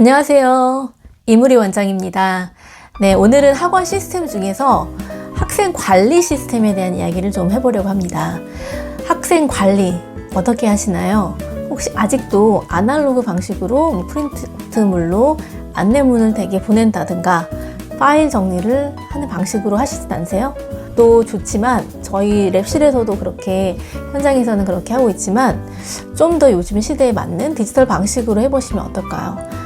안녕하세요. 이무리 원장입니다. 네, 오늘은 학원 시스템 중에서 학생 관리 시스템에 대한 이야기를 좀 해보려고 합니다. 학생 관리 어떻게 하시나요? 혹시 아직도 아날로그 방식으로 프린트물로 안내문을 댁에 보낸다든가 파일 정리를 하는 방식으로 하시진 않으세요? 또 좋지만 저희 랩실에서도 그렇게 현장에서는 그렇게 하고 있지만 좀 더 요즘 시대에 맞는 디지털 방식으로 해보시면 어떨까요?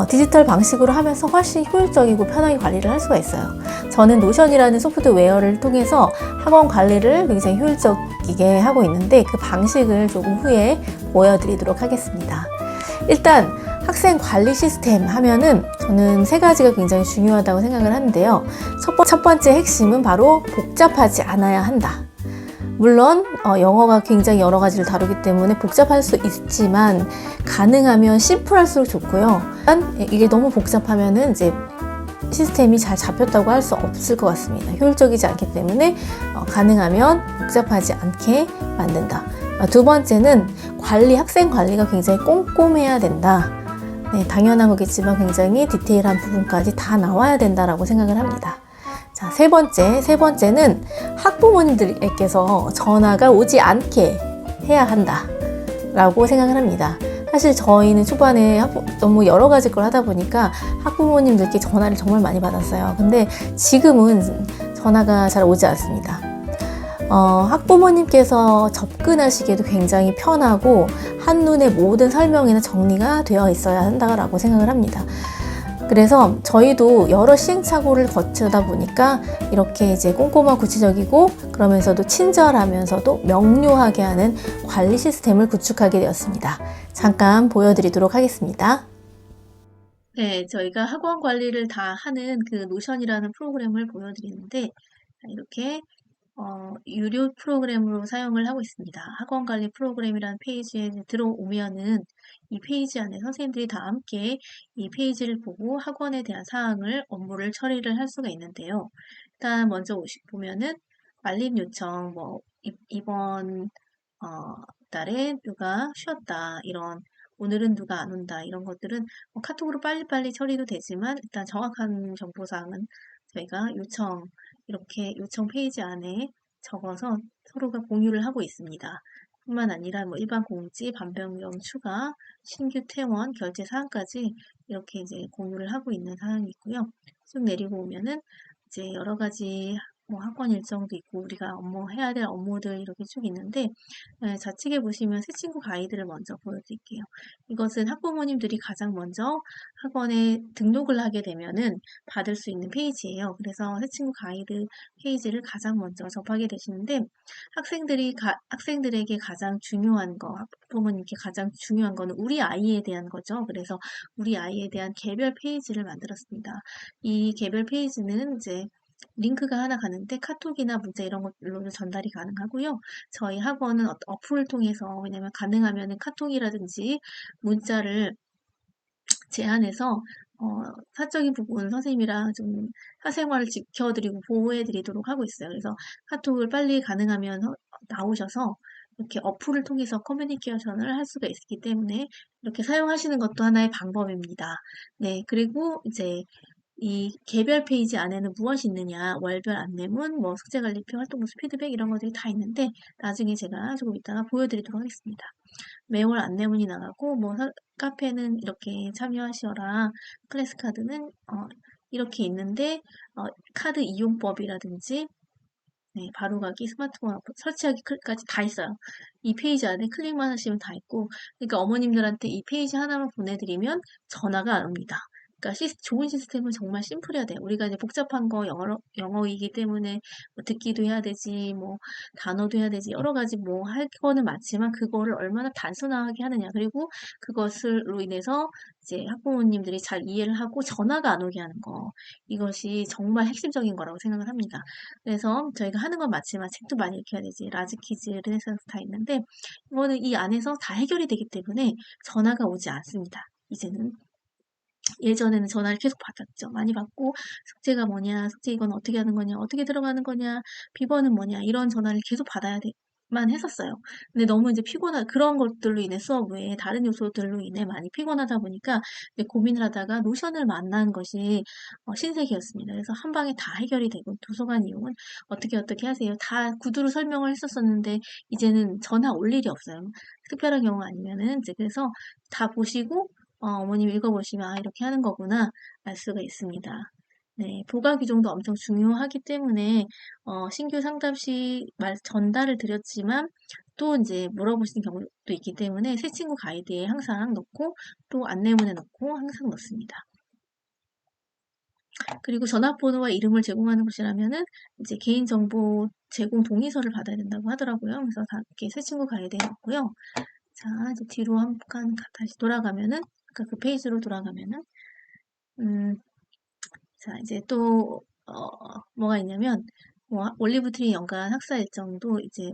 디지털 방식으로 하면서 훨씬 효율적이고 편하게 관리를 할 수가 있어요. 저는 노션이라는 소프트웨어를 통해서 학원 관리를 굉장히 효율적이게 하고 있는데 그 방식을 조금 후에 보여드리도록 하겠습니다. 일단 학생 관리 시스템 하면은 저는 세 가지가 굉장히 중요하다고 생각을 하는데요. 첫 번째 핵심은 바로 복잡하지 않아야 한다. 물론 영어가 굉장히 여러 가지를 다루기 때문에 복잡할 수 있지만 가능하면 심플할수록 좋고요. 이게 너무 복잡하면은 이제 시스템이 잘 잡혔다고 할 수 없을 것 같습니다. 효율적이지 않기 때문에 가능하면 복잡하지 않게 만든다. 두 번째는 학생 관리가 굉장히 꼼꼼해야 된다. 네, 당연한 거겠지만 굉장히 디테일한 부분까지 다 나와야 된다라고 생각을 합니다. 자, 세 번째는 학부모님들께서 전화가 오지 않게 해야 한다 라고 생각을 합니다. 사실 저희는 초반에 너무 여러 가지 걸 하다 보니까 학부모님들께 전화를 정말 많이 받았어요. 근데 지금은 전화가 잘 오지 않습니다. 학부모님께서 접근하시기에도 굉장히 편하고 한눈에 모든 설명이나 정리가 되어 있어야 한다고 생각을 합니다. 그래서 저희도 여러 시행착오를 거치다 보니까 이렇게 이제 꼼꼼하고 구체적이고 그러면서도 친절하면서도 명료하게 하는 관리 시스템을 구축하게 되었습니다. 잠깐 보여드리도록 하겠습니다. 네, 저희가 학원 관리를 다 하는 그 노션이라는 프로그램을 보여드리는데 이렇게 유료 프로그램으로 사용을 하고 있습니다. 학원 관리 프로그램이라는 페이지에 들어오면은 이 페이지 안에 선생님들이 다 함께 이 페이지를 보고 학원에 대한 사항을 업무를 처리를 할 수가 있는데요. 일단 먼저 보면은 말림 요청, 이번 달에 누가 쉬었다 이런 오늘은 누가 안 온다 이런 것들은 카톡으로 빨리빨리 처리도 되지만 일단 정확한 정보사항은 저희가 이렇게 요청 페이지 안에 적어서 서로가 공유를 하고 있습니다. 뿐만 아니라 일반 공지, 반변경 추가, 신규 퇴원, 결제 사항까지 이렇게 이제 공유를 하고 있는 사항이 있고요. 쭉 내리고 오면은 이제 여러 가지 학원 일정도 있고 우리가 해야 될 업무들 이렇게 쭉 있는데 좌측에 보시면 새 친구 가이드를 먼저 보여드릴게요. 이것은 학부모님들이 가장 먼저 학원에 등록을 하게 되면은 받을 수 있는 페이지예요. 그래서 새 친구 가이드 페이지를 가장 먼저 접하게 되시는데 학생들에게 가장 중요한 거, 학부모님께 가장 중요한 거는 우리 아이에 대한 거죠. 그래서 우리 아이에 대한 개별 페이지를 만들었습니다. 이 개별 페이지는 이제 링크가 하나 가는데 카톡이나 문자 이런 걸로도 전달이 가능하고요. 저희 학원은 어플을 통해서 왜냐면 가능하면 카톡이라든지 문자를 제한해서 사적인 부분 선생님이랑 좀 사생활을 지켜드리고 보호해드리도록 하고 있어요. 그래서 카톡을 빨리 가능하면 나오셔서 이렇게 어플을 통해서 커뮤니케이션을 할 수가 있기 때문에 이렇게 사용하시는 것도 하나의 방법입니다. 네, 그리고 이제 이 개별 페이지 안에는 무엇이 있느냐, 월별 안내문, 숙제관리표, 활동보수 피드백 이런 것들이 다 있는데 나중에 제가 조금 이따가 보여드리도록 하겠습니다. 매월 안내문이 나가고 카페는 이렇게 참여하시어라, 클래스 카드는 이렇게 있는데 카드 이용법이라든지 네, 바로가기, 스마트폰 설치하기까지 다 있어요. 이 페이지 안에 클릭만 하시면 다 있고 그러니까 어머님들한테 이 페이지 하나만 보내드리면 전화가 안 옵니다. 그러니까 좋은 시스템은 정말 심플해야 돼요. 우리가 이제 복잡한 거 영어이기 때문에 듣기도 해야 되지, 단어도 해야 되지, 여러 가지 할 거는 많지만 그거를 얼마나 단순하게 하느냐. 그리고 그것으로 인해서 이제 학부모님들이 잘 이해를 하고 전화가 안 오게 하는 거. 이것이 정말 핵심적인 거라고 생각을 합니다. 그래서 저희가 하는 건 맞지만 책도 많이 읽혀야 되지. 라지키즈, 르네상스 다 있는데 이거는 이 안에서 다 해결이 되기 때문에 전화가 오지 않습니다. 이제는 예전에는 전화를 계속 받았죠. 많이 받고 숙제가 뭐냐, 숙제 이건 어떻게 하는 거냐, 어떻게 들어가는 거냐, 비번은 뭐냐 이런 전화를 계속 받아야 만 했었어요. 근데 너무 이제 그런 것들로 인해 수업 외에 다른 요소들로 인해 많이 피곤하다 보니까 이제 고민을 하다가 노션을 만난 것이 신세계였습니다. 그래서 한 방에 다 해결이 되고 도서관 이용은 어떻게 하세요? 다 구두로 설명을 했었었는데 이제는 전화 올 일이 없어요. 특별한 경우 아니면은 이제 그래서 다 보시고 어머님 읽어보시면 아, 이렇게 하는 거구나 알 수가 있습니다. 네, 보강 규정도 엄청 중요하기 때문에 신규 상담 시 전달을 드렸지만 또 이제 물어보시는 경우도 있기 때문에 새 친구 가이드에 항상 넣고 또 안내문에 넣고 항상 넣습니다. 그리고 전화번호와 이름을 제공하는 곳이라면은 이제 개인정보 제공 동의서를 받아야 된다고 하더라고요. 그래서 다 이렇게 새 친구 가이드에 넣고요. 자, 이제 뒤로 한 칸 다시 돌아가면은, 그러니까 그 페이지로 돌아가면은, 음, 자, 이제 또, 뭐가 있냐면, 올리브트리 연간 학사 일정도 이제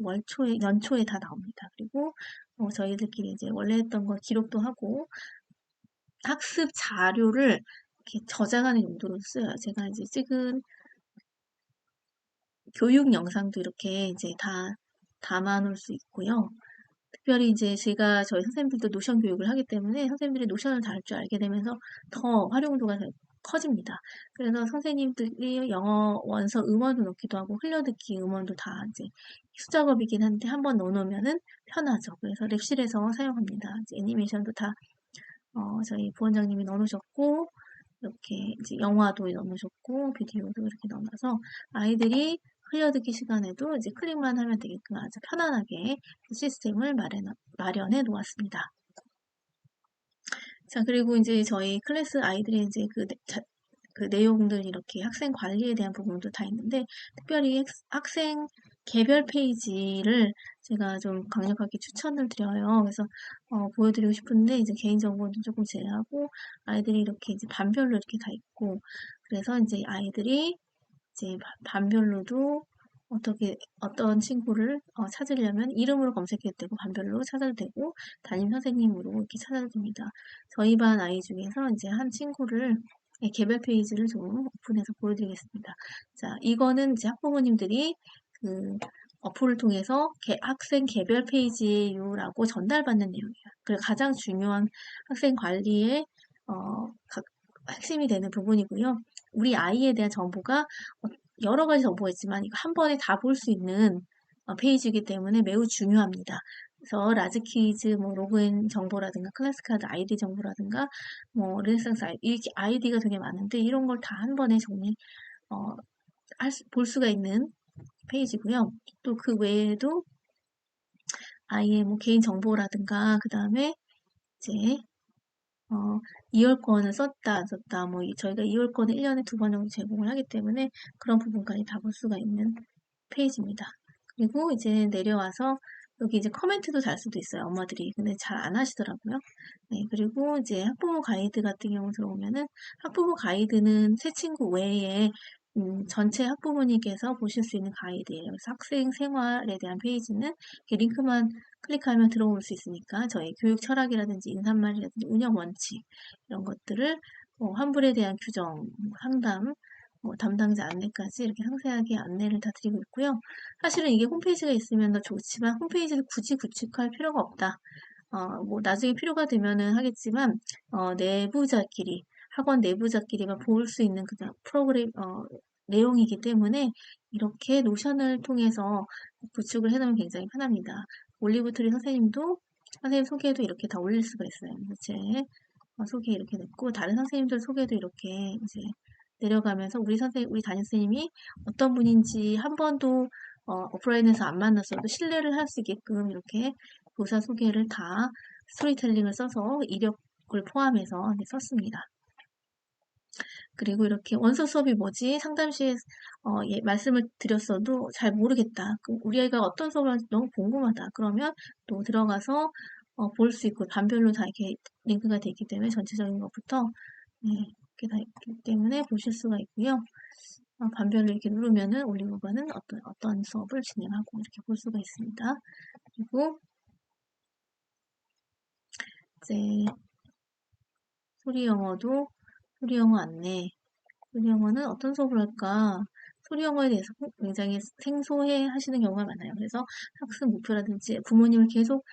연초에 다 나옵니다. 그리고, 저희들끼리 이제 원래 했던 거 기록도 하고, 학습 자료를 이렇게 저장하는 용도로 써요. 제가 이제 찍은 교육 영상도 이렇게 이제 다 담아 놓을 수 있고요. 특별히 이제 제가 저희 선생님들도 노션 교육을 하기 때문에 선생님들이 노션을 다룰 줄 알게 되면서 더 활용도가 커집니다. 그래서 선생님들이 영어 원서 음원도 넣기도 하고 흘려듣기 음원도 다 이제 수작업이긴 한데 한번 넣어놓으면은 편하죠. 그래서 랩실에서 사용합니다. 이제 애니메이션도 다 저희 부원장님이 넣어놓으셨고 이렇게 이제 영화도 넣어놓으셨고 비디오도 이렇게 넣어놔서 아이들이 흘려듣기 시간에도 이제 클릭만 하면 되게끔 아주 편안하게 시스템을 마련해 놓았습니다. 자, 그리고 이제 저희 클래스 아이들이 이제 그 내용들 이렇게 학생 관리에 대한 부분도 다 있는데 특별히 학생 개별 페이지를 제가 좀 강력하게 추천을 드려요. 그래서 보여드리고 싶은데 이제 개인정보는 조금 제외하고 아이들이 이렇게 이제 반별로 이렇게 다 있고 그래서 이제 아이들이 이제 반별로도 어떤 친구를 찾으려면 이름으로 검색해도 되고 반별로 찾아도 되고 담임 선생님으로 이렇게 찾아도 됩니다. 저희 반 아이 중에서 이제 한 친구를 개별 페이지를 좀 오픈해서 보여드리겠습니다. 자, 이거는 이제 학부모님들이 그 어플을 통해서 학생 개별 페이지라고 전달받는 내용이에요. 그리고 가장 중요한 학생 관리의 핵심이 되는 부분이고요. 우리 아이에 대한 정보가 여러 가지 정보가 있지만 이거 한 번에 다 볼 수 있는 페이지이기 때문에 매우 중요합니다. 그래서 라지 퀴즈, 뭐 로그인 정보라든가 클래스 카드 아이디 정보라든가 뭐 르네상스 이렇게 아이디가 되게 많은데 이런 걸 다 한 번에 어, 볼 수가 있는 페이지고요. 또 그 외에도 아이의 뭐 개인 정보라든가 그 다음에 이제 이월권을 썼다, 안 썼다, 뭐, 저희가 이월권을 1년에 2번 정도 제공을 하기 때문에 그런 부분까지 다 볼 수가 있는 페이지입니다. 그리고 이제 내려와서 여기 이제 커멘트도 달 수도 있어요, 엄마들이. 근데 잘 안 하시더라고요. 네, 그리고 이제 학부모 가이드 같은 경우 들어오면은 학부모 가이드는 새 친구 외에 전체 학부모님께서 보실 수 있는 가이드예요. 그래서 학생 생활에 대한 페이지는 이렇게 링크만 클릭하면 들어올 수 있으니까 저희 교육 철학이라든지 인사말이라든지 운영 원칙 이런 것들을 환불에 대한 규정, 상담, 담당자 안내까지 이렇게 상세하게 안내를 다 드리고 있고요. 사실은 이게 홈페이지가 있으면 더 좋지만 홈페이지를 굳이 구축할 필요가 없다. 뭐 나중에 필요가 되면은 하겠지만 내부자끼리 학원 내부자끼리만 볼 수 있는 그냥 프로그램 내용이기 때문에 이렇게 노션을 통해서 구축을 해놓으면 굉장히 편합니다. 올리브트리 선생님도 선생님 소개도 이렇게 다 올릴 수가 있어요. 제 소개 이렇게 됐고 다른 선생님들 소개도 이렇게 이제 내려가면서 우리 담임 선생님이 어떤 분인지 한 번도 오프라인에서 안 만났어도 신뢰를 할 수 있게끔 이렇게 교사 소개를 다 스토리텔링을 써서 이력을 포함해서 썼습니다. 그리고 이렇게 원서 수업이 뭐지? 상담시에 말씀을 드렸어도 잘 모르겠다. 우리 아이가 어떤 수업을 하는지 너무 궁금하다. 그러면 또 들어가서 볼 수 있고 반별로 다 이렇게 링크가 되어 있기 때문에 전체적인 것부터 네, 이렇게 다 있기 때문에 보실 수가 있고요. 반별로 이렇게 누르면은 올리브반은 어떤 수업을 진행하고 이렇게 볼 수가 있습니다. 그리고 이제 소리 영어 안내. 소리 영어는 어떤 수업을 할까? 소리 영어에 대해서 굉장히 생소해 하시는 경우가 많아요. 그래서 학습 목표라든지 부모님을 계속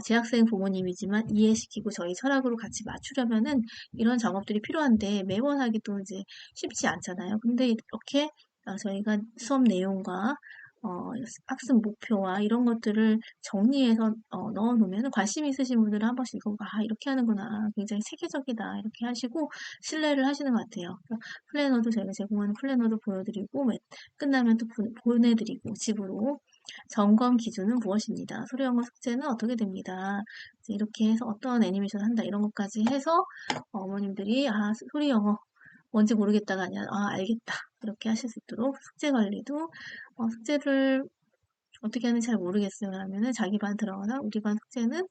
재학생 부모님이지만 이해시키고 저희 철학으로 같이 맞추려면은 이런 작업들이 필요한데 매번 하기도 이제 쉽지 않잖아요. 근데 이렇게 저희가 수업 내용과 학습 목표와 이런 것들을 정리해서 넣어 놓으면 관심 있으신 분들은 한 번씩 이거 이렇게 하는구나. 굉장히 체계적이다. 이렇게 하시고 신뢰를 하시는 것 같아요. 플래너도 저희가 제공하는 플래너도 보여드리고 끝나면 또 보내드리고 집으로 점검 기준은 무엇입니다. 소리 영어 숙제는 어떻게 됩니다. 이렇게 해서 어떤 애니메이션 한다 이런 것까지 해서 어머님들이 소리 영어 뭔지 모르겠다가 아니라 알겠다 이렇게 하실 수 있도록 숙제 관리도 숙제를 어떻게 하는지 잘 모르겠어요. 하면은 자기 반 들어가서 우리 반 숙제는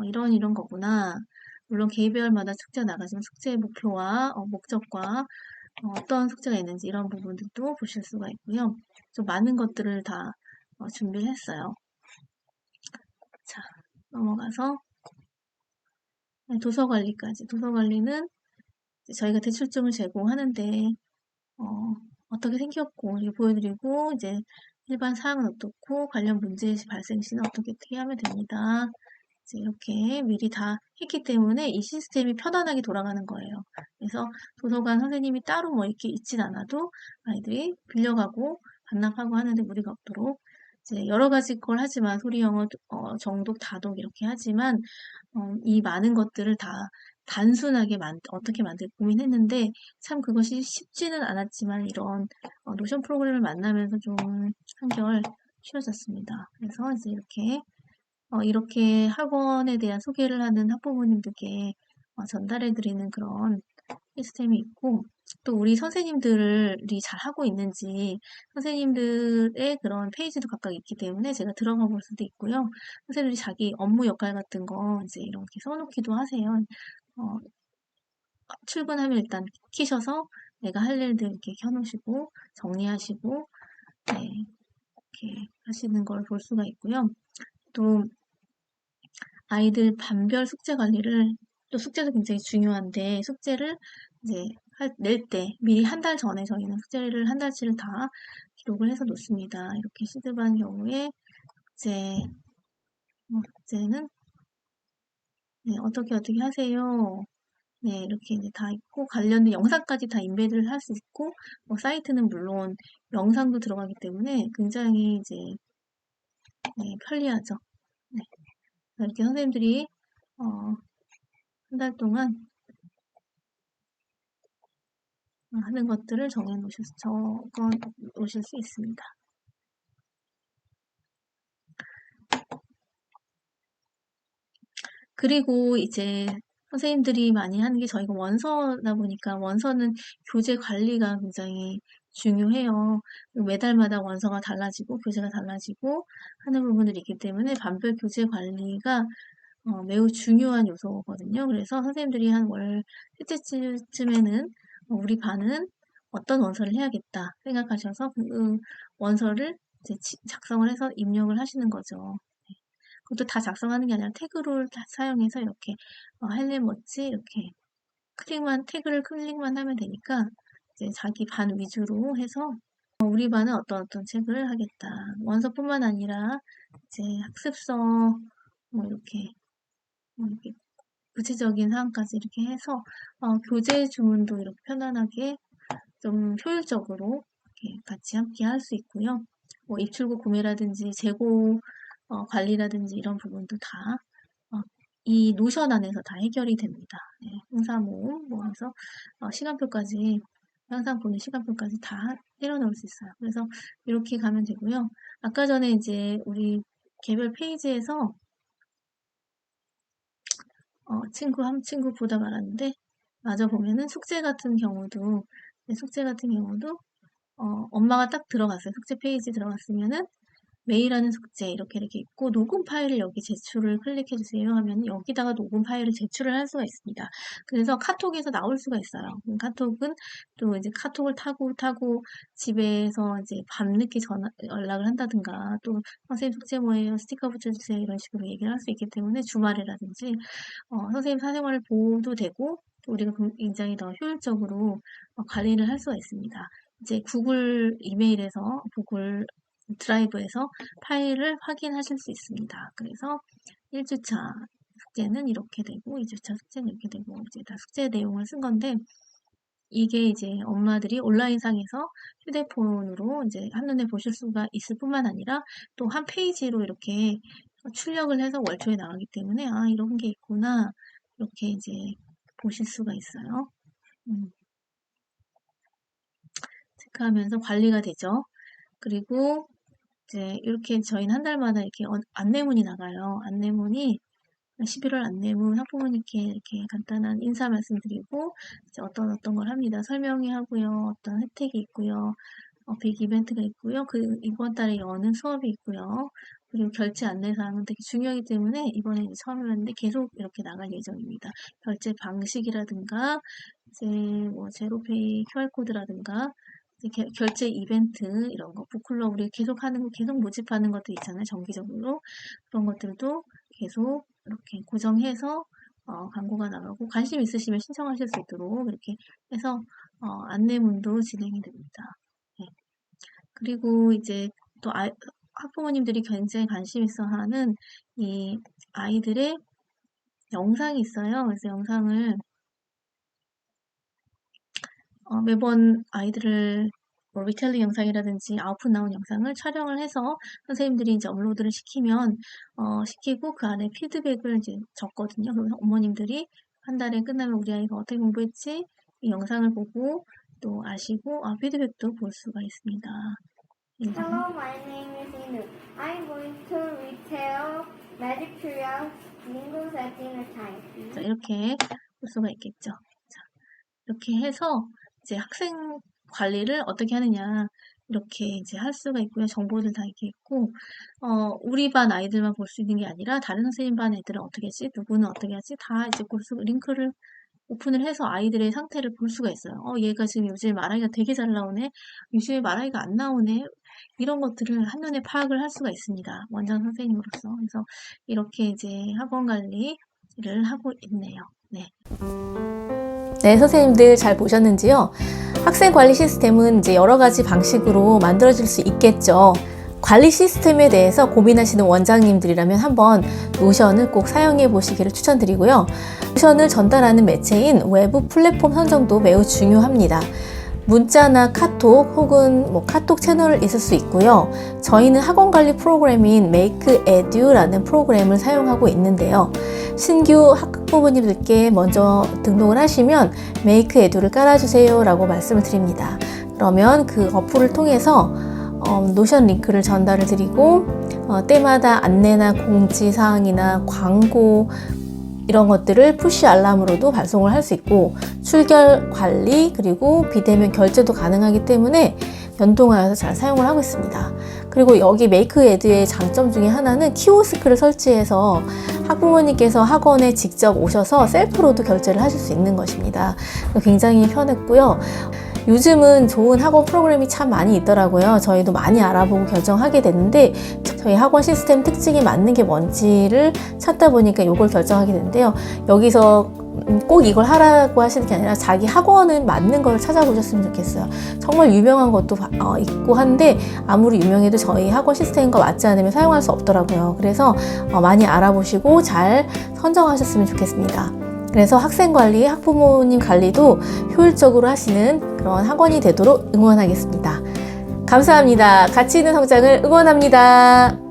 이런 거구나. 물론 개별마다 숙제가 나가지만 숙제의 목표와 목적과 어떤 숙제가 있는지 이런 부분들도 보실 수가 있고요. 좀 많은 것들을 다 준비를 했어요. 자, 넘어가서 도서 관리까지. 도서 관리는 저희가 대출증을 제공하는데 어떻게 생겼고 이렇게 보여드리고 이제 일반 사항은 어떻고 관련 문제 발생 시는 어떻게 하면 됩니다. 이제 이렇게 미리 다 했기 때문에 이 시스템이 편안하게 돌아가는 거예요. 그래서 도서관 선생님이 따로 뭐 이렇게 있진 않아도 아이들이 빌려가고 반납하고 하는데 무리가 없도록 이제 여러 가지 걸 하지만 소리 영어 정독, 다독 이렇게 하지만 이 많은 것들을 다 단순하게 어떻게 만들까 고민했는데 참 그것이 쉽지는 않았지만 이런 노션 프로그램을 만나면서 좀 한결 쉬워졌습니다. 그래서 이제 이렇게 학원에 대한 소개를 하는 학부모님들께 전달해드리는 그런 시스템이 있고 또 우리 선생님들이 잘 하고 있는지 선생님들의 그런 페이지도 각각 있기 때문에 제가 들어가 볼 수도 있고요. 선생님들이 자기 업무 역할 같은 거 이제 이렇게 써놓기도 하세요. 출근하면 일단 키셔서 내가 할 일들 이렇게 켜놓으시고 정리하시고 네, 이렇게 하시는 걸 볼 수가 있고요. 또 아이들 반별 숙제 관리를 또 숙제도 굉장히 중요한데 숙제를 이제 낼 때 미리 한 달 전에 저희는 숙제를 한 달치를 다 기록을 해서 놓습니다. 이렇게 시드반 경우에 이제 숙제는 네, 어떻게 하세요. 네, 이렇게 이제 다 있고 관련된 영상까지 다 인베드를 할 수 있고 사이트는 물론 영상도 들어가기 때문에 굉장히 이제 편리하죠. 네, 이렇게 선생님들이 한 달 동안 하는 것들을 적어 놓으실 수 있습니다. 그리고 이제 선생님들이 많이 하는 게 저희가 원서다 보니까 원서는 교재 관리가 굉장히 중요해요. 매달마다 원서가 달라지고 교재가 달라지고 하는 부분들이 있기 때문에 반별 교재 관리가 매우 중요한 요소거든요. 그래서 선생님들이 한 월 셋째쯤에는 우리 반은 어떤 원서를 해야겠다 생각하셔서 그 원서를 이제 작성을 해서 입력을 하시는 거죠. 그것도 다 작성하는 게 아니라 태그를 다 사용해서 이렇게 헬렌 멋지 이렇게 태그를 클릭만 하면 되니까 이제 자기 반 위주로 해서 우리 반은 어떤 책을 하겠다. 원서뿐만 아니라 이제 학습서 이렇게 구체적인 사항까지 이렇게 해서 교재 주문도 이렇게 편안하게 좀 효율적으로 이렇게 같이 함께 할 수 있고요. 입출구 구매라든지 재고 관리라든지 이런 부분도 다 이 노션 안에서 다 해결이 됩니다. 네, 행사 모음 해서 시간표까지 항상 보는 시간표까지 다 때려넣을 수 있어요. 그래서 이렇게 가면 되고요. 아까 전에 이제 우리 개별 페이지에서 한 친구 보다 말았는데 마저 보면은 숙제 같은 경우도 엄마가 딱 들어갔어요. 숙제 페이지 들어갔으면은 메일하는 숙제 이렇게 있고 녹음 파일을 여기 제출을 클릭해 주세요 하면 여기다가 녹음 파일을 제출을 할 수가 있습니다. 그래서 카톡에서 나올 수가 있어요. 카톡은 또 이제 카톡을 타고 집에서 이제 밤늦게 연락을 한다든가 또 선생님 숙제 뭐예요? 스티커 붙여주세요. 이런 식으로 얘기를 할 수 있기 때문에 주말이라든지 선생님 사생활을 보호도 되고 또 우리가 굉장히 더 효율적으로 관리를 할 수가 있습니다. 이제 구글 이메일에서 구글 드라이브에서 파일을 확인하실 수 있습니다. 그래서 1주차 숙제는 이렇게 되고 2주차 숙제는 이렇게 되고 이제 다 숙제 내용을 쓴 건데 이게 이제 엄마들이 온라인상에서 휴대폰으로 이제 한눈에 보실 수가 있을 뿐만 아니라 또 한 페이지로 이렇게 출력을 해서 월초에 나가기 때문에 아 이런 게 있구나 이렇게 이제 보실 수가 있어요. 체크하면서 관리가 되죠. 그리고 이제 이렇게 저희는 한 달마다 이렇게 안내문이 나가요. 안내문이 11월 안내문 학부모님께 이렇게 간단한 인사 말씀드리고 이제 어떤 걸 합니다. 설명회 하고요. 어떤 혜택이 있고요. 빅 이벤트가 있고요. 그 이번 달에 여는 수업이 있고요. 그리고 결제 안내사항은 되게 중요하기 때문에 이번에 이제 처음 해봤는데 계속 이렇게 나갈 예정입니다. 결제 방식이라든가 이제 뭐 제로페이 QR코드라든가 결제 이벤트 이런 거 북클럽 우리 계속 하는 거 계속 모집하는 것들 있잖아요. 정기적으로 그런 것들도 계속 이렇게 고정해서 광고가 나가고 관심 있으시면 신청하실 수 있도록 이렇게 해서 안내문도 진행이 됩니다. 네. 그리고 이제 또 학부모님들이 굉장히 관심 있어 하는 이 아이들의 영상이 있어요. 그래서 영상을 매번 아이들을 뭐 리텔링 영상이라든지 아웃풋 나온 영상을 촬영을 해서 선생님들이 이제 업로드를 시키고 그 안에 피드백을 이제 적거든요. 그래서 어머님들이 한 달에 끝나면 우리 아이가 어떻게 공부했지? 이 영상을 보고 또 아시고 피드백도 볼 수가 있습니다. Hello, my name is Inu. I'm going to retail magic crayons, lingo setting a time. 자, 이렇게 볼 수가 있겠죠. 자, 이렇게 해서 이제 학생 관리를 어떻게 하느냐 이렇게 이제 할 수가 있고요. 정보들 다 이렇게 있고 우리 반 아이들만 볼 수 있는 게 아니라 다른 선생님 반 애들은 어떻게 하지? 누구는 어떻게 하지? 다 이제 볼 수가 링크를 오픈을 해서 아이들의 상태를 볼 수가 있어요. 얘가 지금 요즘에 말하기가 되게 잘 나오네. 요즘에 말하기가 안 나오네. 이런 것들을 한눈에 파악을 할 수가 있습니다. 원장 선생님으로서. 그래서 이렇게 이제 학원 관리를 하고 있네요. 네. 네, 선생님들 잘 보셨는지요? 학생 관리 시스템은 이제 여러 가지 방식으로 만들어질 수 있겠죠. 관리 시스템에 대해서 고민하시는 원장님들이라면 한번 노션을 꼭 사용해 보시기를 추천드리고요. 노션을 전달하는 매체인 외부 플랫폼 선정도 매우 중요합니다. 문자나 카톡 혹은 카톡 채널을 있을 수 있고요. 저희는 학원 관리 프로그램인 Make Edu라는 프로그램을 사용하고 있는데요. 신규 학부모님들께 먼저 등록을 하시면 Make Edu를 깔아주세요 라고 말씀을 드립니다. 그러면 그 어플을 통해서 노션 링크를 전달을 드리고 때마다 안내나 공지사항이나 광고 이런 것들을 푸시 알람으로도 발송을 할 수 있고 출결 관리 그리고 비대면 결제도 가능하기 때문에 연동하여서 잘 사용을 하고 있습니다. 그리고 여기 메이크 에드의 장점 중에 하나는 키오스크를 설치해서 학부모님께서 학원에 직접 오셔서 셀프로도 결제를 하실 수 있는 것입니다. 굉장히 편했고요. 요즘은 좋은 학원 프로그램이 참 많이 있더라고요. 저희도 많이 알아보고 결정하게 됐는데 저희 학원 시스템 특징이 맞는 게 뭔지를 찾다 보니까 이걸 결정하게 됐는데요. 여기서 꼭 이걸 하라고 하시는 게 아니라 자기 학원은 맞는 걸 찾아보셨으면 좋겠어요. 정말 유명한 것도 있고 한데 아무리 유명해도 저희 학원 시스템과 맞지 않으면 사용할 수 없더라고요. 그래서 많이 알아보시고 잘 선정하셨으면 좋겠습니다. 그래서 학생 관리, 학부모님 관리도 효율적으로 하시는 그런 학원이 되도록 응원하겠습니다. 감사합니다. 가치 있는 성장을 응원합니다.